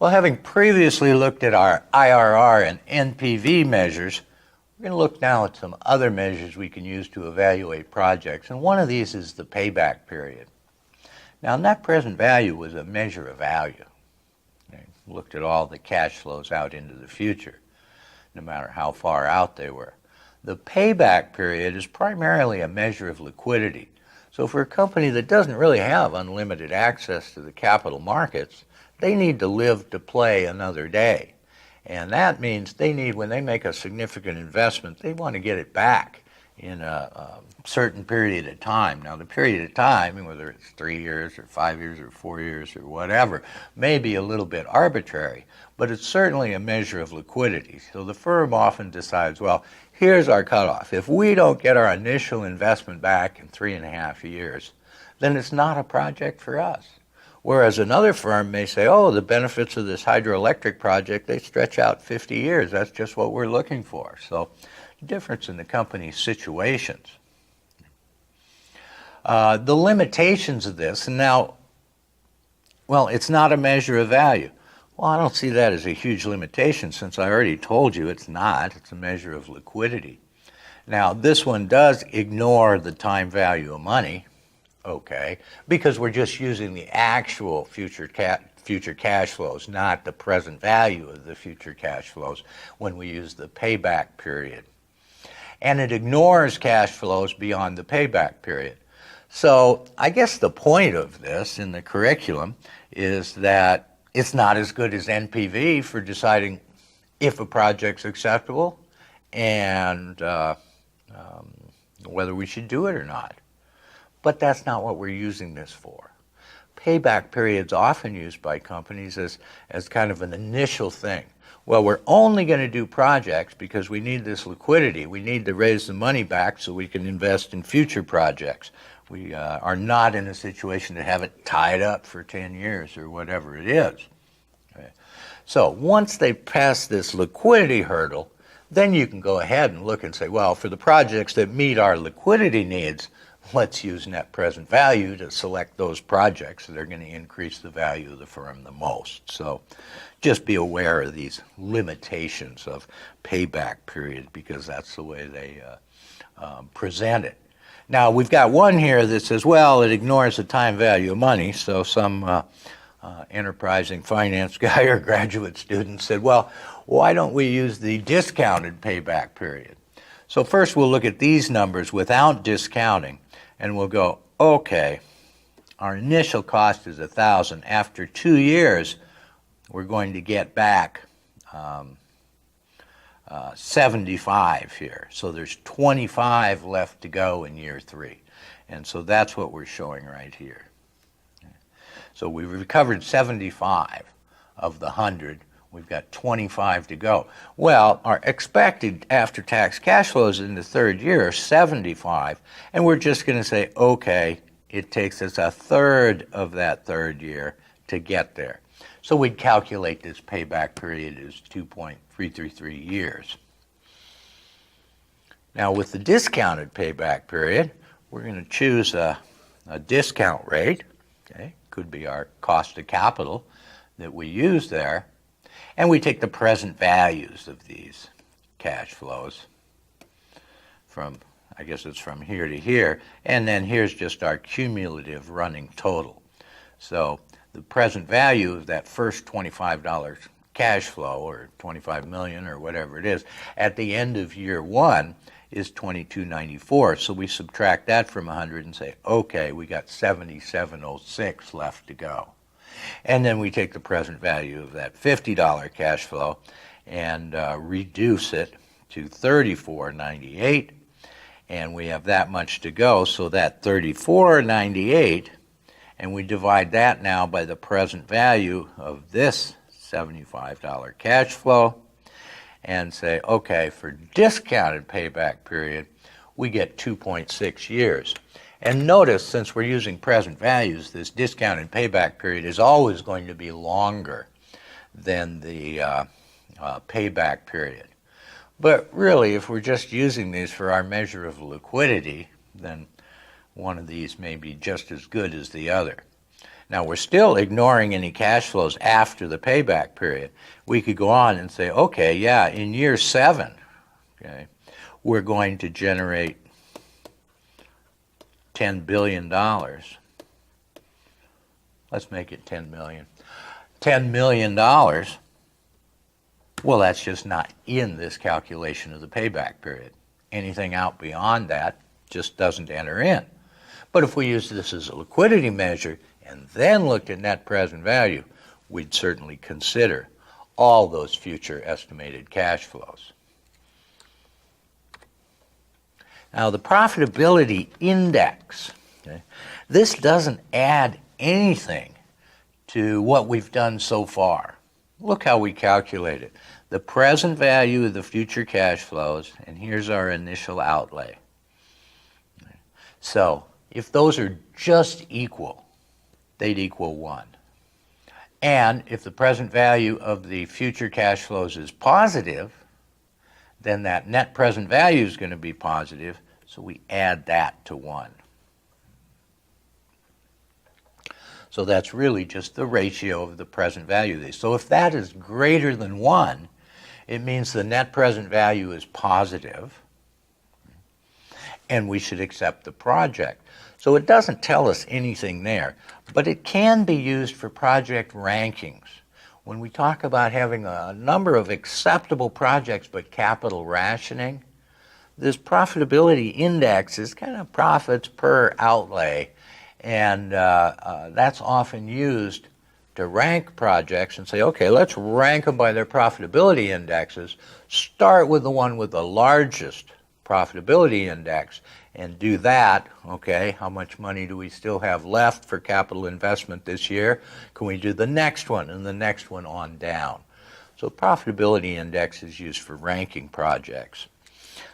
Well, having previously looked at our IRR and NPV measures, we're going to look now at some other measures we can use to evaluate projects, and one of these is the payback period. Now, net present value was a measure of value. It looked at all the cash flows out into the future, no matter how far out they were. The payback period is primarily a measure of liquidity. So for a company that doesn't really have unlimited access to the capital markets, they need to live to play another day. And that means they need, when they make a significant investment, they want to get it back in a certain period of time. Now, the period of time, whether it's 3 years or 5 years or 4 years or whatever, may be a little bit arbitrary, but it's certainly a measure of liquidity. So the firm often decides, well, here's our cutoff. If we don't get our initial investment back in 3.5 years, then it's not a project for us. Whereas another firm may say, oh, the benefits of this hydroelectric project, they stretch out 50 years. That's just what we're looking for. So difference in the company's situations. The limitations of this, and now, well, it's not a measure of value. Well, I don't see that as a huge limitation since I already told you it's not. It's a measure of liquidity. Now, this one does ignore the time value of money, okay, because we're just using the actual future cash flows, not the present value of the future cash flows when we use the payback period. And it ignores cash flows beyond the payback period. So I guess the point of this in the curriculum is that it's not as good as NPV for deciding if a project's acceptable and whether we should do it or not. But that's not what we're using this for. Payback period's often used by companies as kind of an initial thing. Well, we're only going to do projects because we need this liquidity. We need to raise the money back so we can invest in future projects. We are not in a situation to have it tied up for 10 years or whatever it is. Okay. So once they pass this liquidity hurdle, then you can go ahead and look and say, well, for the projects that meet our liquidity needs, let's use net present value to select those projects that are going to increase the value of the firm the most. So just be aware of these limitations of payback period because that's the way they present it. Now, we've got one here that says, well, it ignores the time value of money. So some enterprising finance guy or graduate student said, well, why don't we use the discounted payback period? So first we'll look at these numbers without discounting, and we'll go, okay, our initial cost is $1,000. After 2 years, we're going to get back 75 here. So there's 25 left to go in year 3. And so that's what we're showing right here. So we've recovered 75 of the 100. We've got 25 to go. Well, our expected after-tax cash flows in the third year are 75, and we're just going to say, okay, it takes us a third of that third year to get there. So we'd calculate this payback period as 2.333 years. Now, with the discounted payback period, we're going to choose a discount rate. Okay, could be our cost of capital that we use there. And we take the present values of these cash flows from, I guess it's from here to here, and then here's just our cumulative running total. So the present value of that first $25 cash flow, or $25 million, or whatever it is, at the end of year 1 is $22.94. So we subtract that from 100 and say, okay, we got $77.06 left to go. And then we take the present value of that $50 cash flow and reduce it to $34.98, and we have that much to go. So that $34.98, and we divide that now by the present value of this $75 cash flow and say, okay, for discounted payback period, we get 2.6 years. And notice, since we're using present values, this discounted payback period is always going to be longer than the payback period. But really, if we're just using these for our measure of liquidity, then one of these may be just as good as the other. Now, we're still ignoring any cash flows after the payback period. We could go on and say, okay, yeah, in year 7, okay, we're going to generate $10 billion. Let's make it 10 million. $10 million. Well, that's just not in this calculation of the payback period. Anything out beyond that just doesn't enter in. But if we use this as a liquidity measure and then looked at net present value, we'd certainly consider all those future estimated cash flows. Now, the profitability index, okay, this doesn't add anything to what we've done so far. Look how we calculate it. The present value of the future cash flows, and here's our initial outlay. So, if those are just equal, they'd equal 1. And if the present value of the future cash flows is positive, then that net present value is going to be positive, so we add that to 1. So that's really just the ratio of the present value of these. So if that is greater than 1, it means the net present value is positive, and we should accept the project. So it doesn't tell us anything there, but it can be used for project rankings. When we talk about having a number of acceptable projects but capital rationing, this profitability index is kind of profits per outlay, and that's often used to rank projects and say, okay, let's rank them by their profitability indexes. Start with the one with the largest profitability index and do that. Okay, how much money do we still have left for capital investment this year? Can we do the next one and the next one on down? So profitability index is used for ranking projects.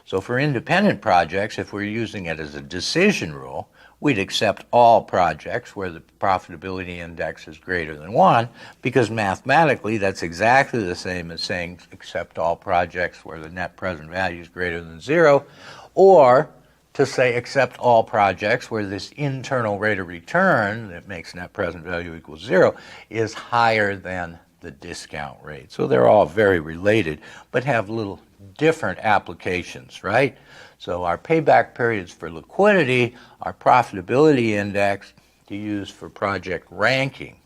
So for independent projects, if we're using it as a decision rule, we'd accept all projects where the profitability index is greater than 1, because mathematically that's exactly the same as saying accept all projects where the net present value is greater than 0, or to say accept all projects where this internal rate of return that makes net present value equals 0 is higher than the discount rate. So they're all very related, but have little different applications, right? So our payback periods for liquidity, our profitability index to use for project ranking.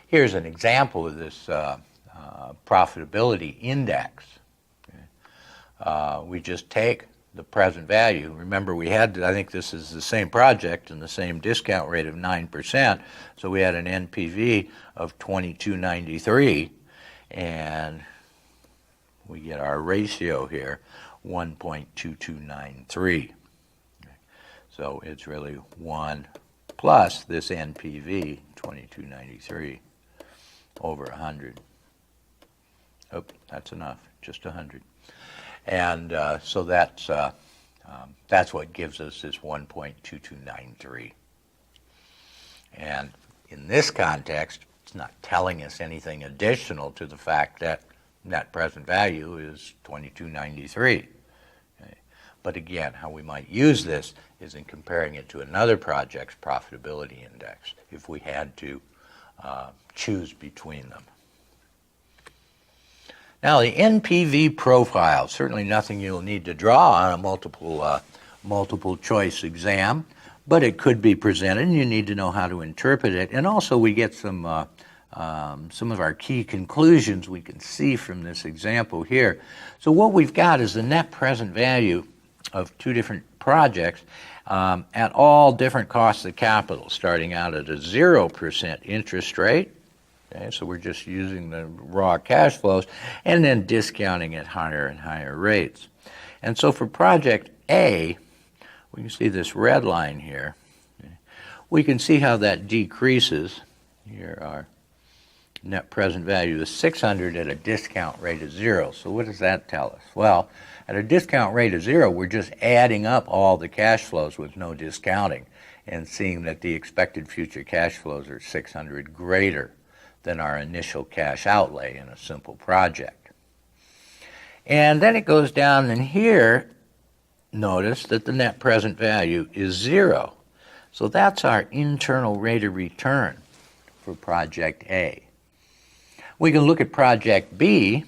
Here's an example of this profitability index. We just take the present value. Remember, we had, I think this is the same project and the same discount rate of 9%, so we had an NPV of 2293, and we get our ratio here, 1.2293. So it's really 1 plus this NPV, 2293, over 100. Oh, that's enough, just 100. And so that's what gives us this 1.2293. And in this context, it's not telling us anything additional to the fact that net present value is 2293. Okay. But again, how we might use this is in comparing it to another project's profitability index, if we had to choose between them. Now, the NPV profile, certainly nothing you'll need to draw on a multiple choice exam, but it could be presented, and you need to know how to interpret it. And also, we get some of our key conclusions we can see from this example here. So what we've got is the net present value of 2 different projects at all different costs of capital, starting out at a 0% interest rate. Okay, so we're just using the raw cash flows and then discounting at higher and higher rates. And so for project A, we can see this red line here. Okay, we can see how that decreases. Here our net present value is 600 at a discount rate of 0. So what does that tell us? Well, at a discount rate of 0, we're just adding up all the cash flows with no discounting and seeing that the expected future cash flows are 600 greater than our initial cash outlay in a simple project. And then it goes down, and here, notice that the net present value is 0. So that's our internal rate of return for Project A. We can look at Project B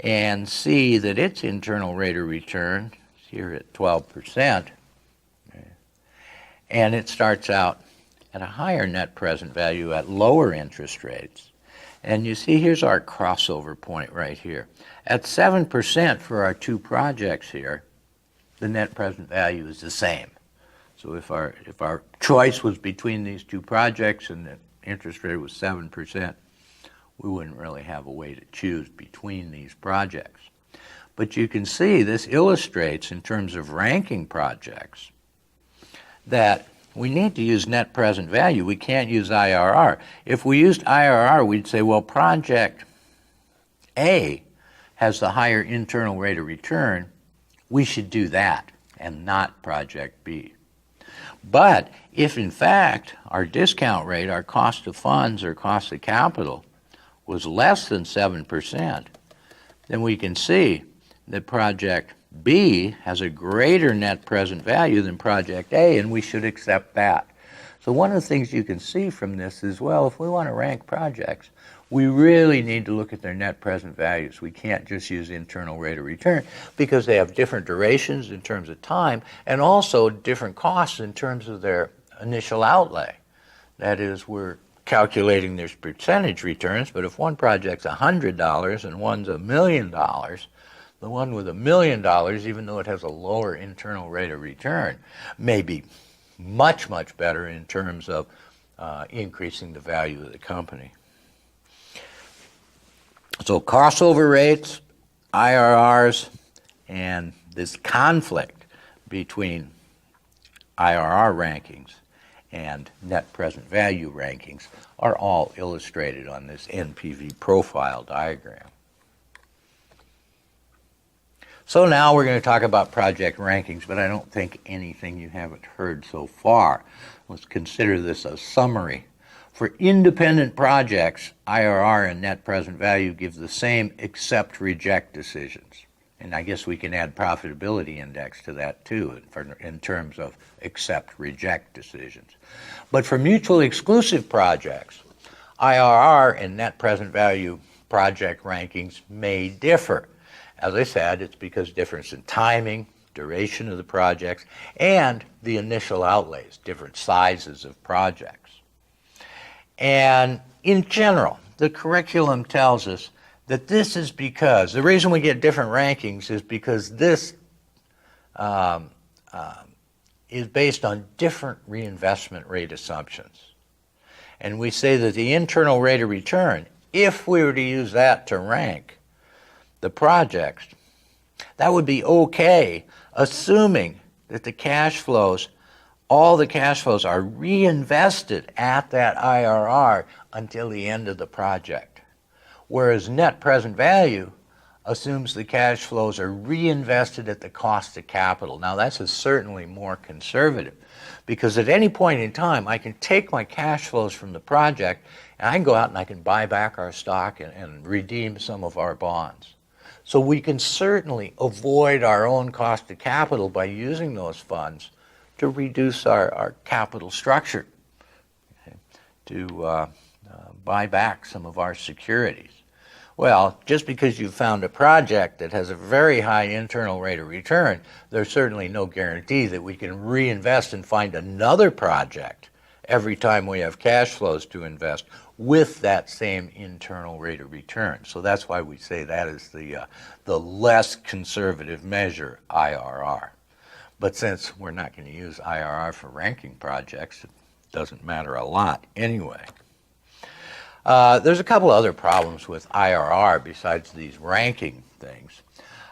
and see that its internal rate of return is here at 12%, and it starts out at a higher net present value at lower interest rates. And you see here's our crossover point right here. At 7% for our two projects here, the net present value is the same. So if our choice was between these two projects and the interest rate was 7%, we wouldn't really have a way to choose between these projects. But you can see this illustrates in terms of ranking projects that we need to use net present value. We can't use IRR. If we used IRR, we'd say, well, Project A has the higher internal rate of return. We should do that and not Project B. But if, in fact, our discount rate, our cost of funds or cost of capital was less than 7%, then we can see that Project B has a greater net present value than Project A, and we should accept that. So one of the things you can see from this is, well, if we want to rank projects, we really need to look at their net present values. We can't just use internal rate of return because they have different durations in terms of time and also different costs in terms of their initial outlay. That is, we're calculating their percentage returns, but if one project's $100 and one's $1 million, the one with $1 million, even though it has a lower internal rate of return, may be much, much better in terms of increasing the value of the company. So crossover rates, IRRs, and this conflict between IRR rankings and net present value rankings are all illustrated on this NPV profile diagram. So now we're going to talk about project rankings, but I don't think anything you haven't heard so far. Let's consider this a summary. For independent projects, IRR and net present value give the same accept reject decisions. And I guess we can add profitability index to that too in terms of accept reject decisions. But for mutually exclusive projects, IRR and net present value project rankings may differ. As I said, it's because difference in timing, duration of the projects, and the initial outlays, different sizes of projects. And in general, the curriculum tells us that this is because, the reason we get different rankings is because this is based on different reinvestment rate assumptions. And we say that the internal rate of return, if we were to use that to rank the projects, that would be okay, assuming that the cash flows, all the cash flows are reinvested at that IRR until the end of the project. Whereas net present value assumes the cash flows are reinvested at the cost of capital. Now that's certainly more conservative because at any point in time I can take my cash flows from the project and I can go out and I can buy back our stock and redeem some of our bonds. So we can certainly avoid our own cost of capital by using those funds to reduce our capital structure, okay, to buy back some of our securities. Well, just because you found a project that has a very high internal rate of return, there's certainly no guarantee that we can reinvest and find another project every time we have cash flows to invest with that same internal rate of return. So that's why we say that is the less conservative measure, IRR. But since we're not going to use IRR for ranking projects, it doesn't matter a lot anyway. There's a couple other problems with IRR besides these ranking things.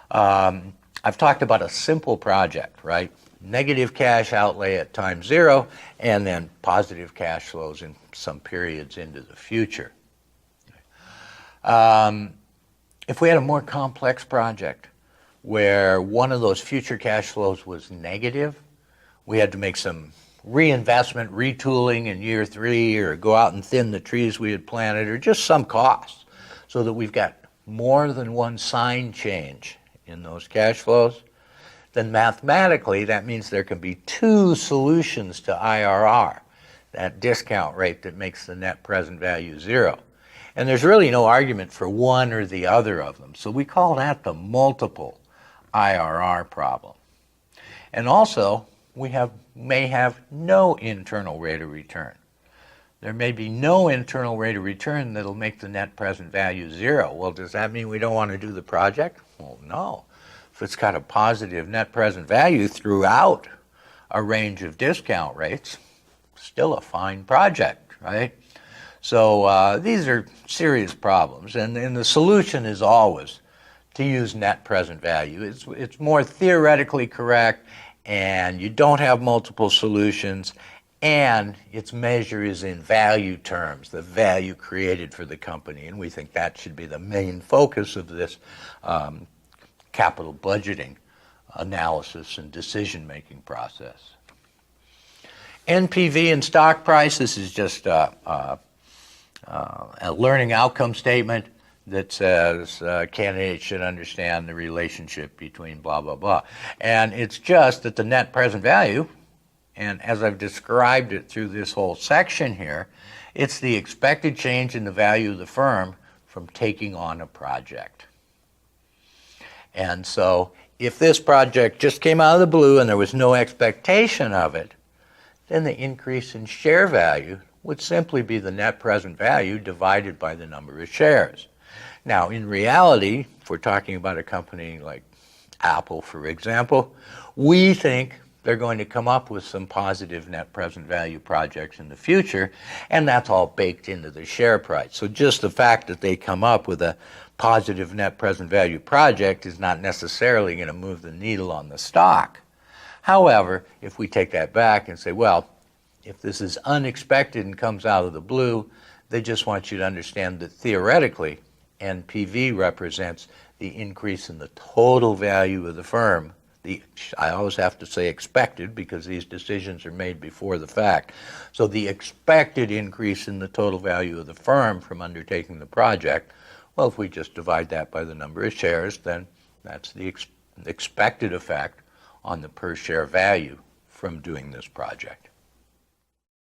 I've talked about a simple project, right? Negative cash outlay at time zero, and then positive cash flows in some periods into the future. If we had a more complex project where one of those future cash flows was negative, we had to make some reinvestment, retooling in year 3, or go out and thin the trees we had planted, or just some costs, so that we've got more than one sign change in those cash flows, then mathematically that means there can be two solutions to IRR, that discount rate that makes the net present value zero. And there's really no argument for one or the other of them. So we call that the multiple IRR problem. And also, we may have no internal rate of return. There may be no internal rate of return that'll make the net present value zero. Well, does that mean we don't want to do the project? Well, no. If it's got a positive net present value throughout a range of discount rates, still a fine project, right? So these are serious problems, and the solution is always to use net present value. It's more theoretically correct, and you don't have multiple solutions, and its measure is in value terms, the value created for the company, and we think that should be the main focus of this capital budgeting analysis and decision-making process. NPV and stock price, this is just a learning outcome statement that says candidates should understand the relationship between blah, blah, blah. And it's just that the net present value, and as I've described it through this whole section here, it's the expected change in the value of the firm from taking on a project. And so if this project just came out of the blue and there was no expectation of it, then the increase in share value would simply be the net present value divided by the number of shares. Now, in reality, if we're talking about a company like Apple, for example, we think they're going to come up with some positive net present value projects in the future, and that's all baked into the share price. So just the fact that they come up with a positive net present value project is not necessarily going to move the needle on the stock. However, if we take that back and say, well, if this is unexpected and comes out of the blue, they just want you to understand that theoretically, NPV represents the increase in the total value of the firm. I always have to say expected because these decisions are made before the fact. So the expected increase in the total value of the firm from undertaking the project, well, if we just divide that by the number of shares, then that's the expected effect on the per share value from doing this project.